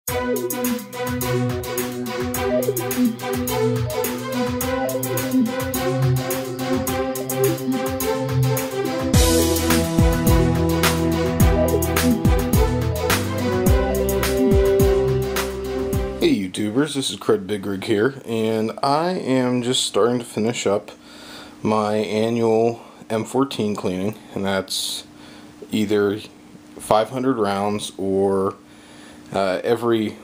Hey YouTubers, this is Cred Big Rig here, and I am just starting to finish up my annual M14 cleaning, and that's either 500 rounds or every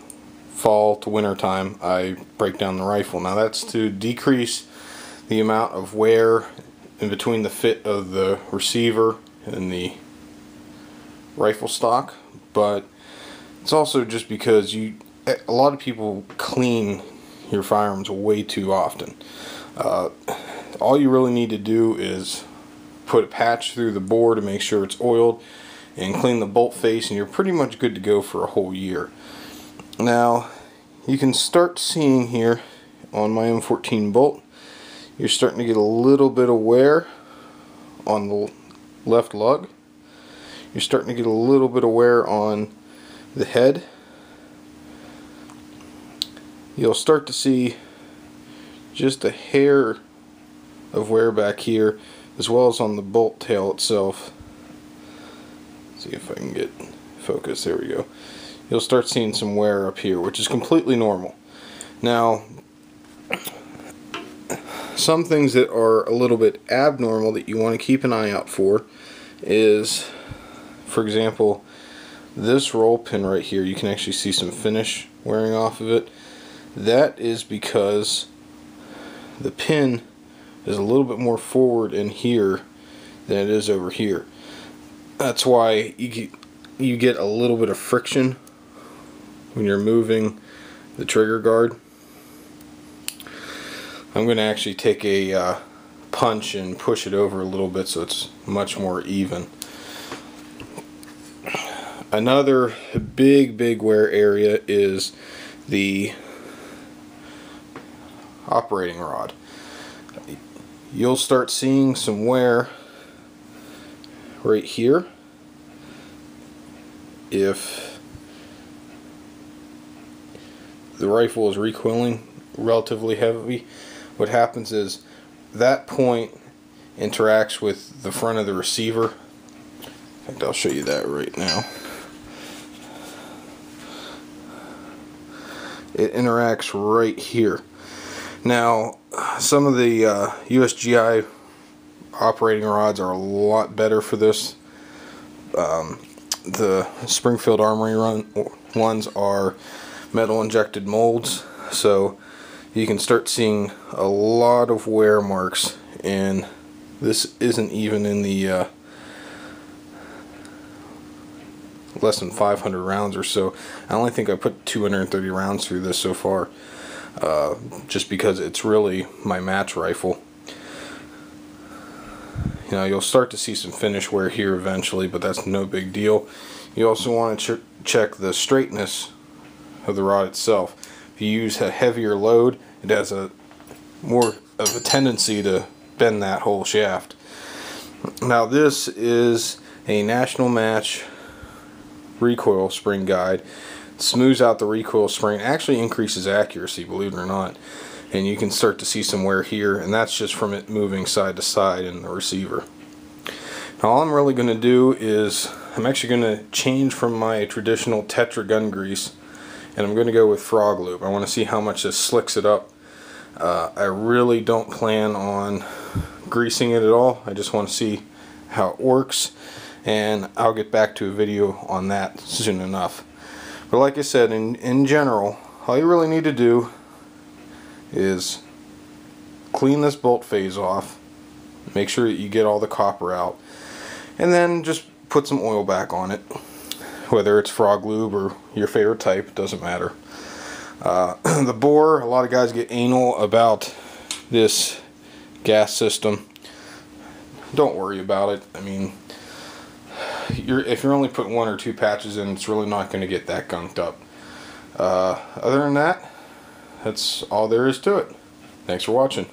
fall to winter time I break down the rifle. Now that's to decrease the amount of wear in between the fit of the receiver and the rifle stock, but it's also just because a lot of people clean your firearms way too often. All you really need to do is put a patch through the bore to make sure it's oiled and clean the bolt face, and you're pretty much good to go for a whole year. Now you can start seeing here on my M14 bolt, you're starting to get a little bit of wear on the left lug. You're starting to get a little bit of wear on the head. You'll start to see just a hair of wear back here, as well as on the bolt tail itself. Let's see if I can get focus. There we go. You'll start seeing some wear up here, which is completely normal. Now, some things that are a little bit abnormal that you want to keep an eye out for is, for example, this roll pin right here. You can actually see some finish wearing off of it. That is because the pin is a little bit more forward in here than it is over here. That's why you get a little bit of friction when you're moving the trigger guard. I'm going to actually take a punch and push it over a little bit so it's much more even. Another big wear area is the operating rod. You'll start seeing some wear right here if the rifle is recoiling relatively heavy. What happens is that point interacts with the front of the receiver. In fact, I'll show you that right now. It interacts right here. Now, some of the USGI operating rods are a lot better for this. The Springfield Armory ones are metal injected molds, so you can start seeing a lot of wear marks, and this isn't even in the less than 500 rounds or so. I only think I put 230 rounds through this so far. Just because it's really my match rifle. You know, you'll start to see some finish wear here eventually, but that's no big deal. You also want to check the straightness of the rod itself. If you use a heavier load, it has a more of a tendency to bend that whole shaft. Now this is a National Match recoil spring guide. Smooths out the recoil spring, actually increases accuracy, believe it or not, and you can start to see some wear here, and that's just from it moving side to side in the receiver. Now all I'm really going to do is I'm actually going to change from my traditional Tetra gun grease, and I'm going to go with frog lube. I want to see how much this slicks it up. I really don't plan on greasing it at all. I just want to see how it works, and I'll get back to a video on that soon enough. But like I said, in general, all you really need to do is clean this bolt phase off, make sure that you get all the copper out, and then just put some oil back on it. Whether it's frog lube or your favorite type, it doesn't matter. The bore, a lot of guys get anal about this gas system. Don't worry about it. I mean, if you're only putting 1 or 2 patches in, it's really not going to get that gunked up. Other than that, that's all there is to it. Thanks for watching.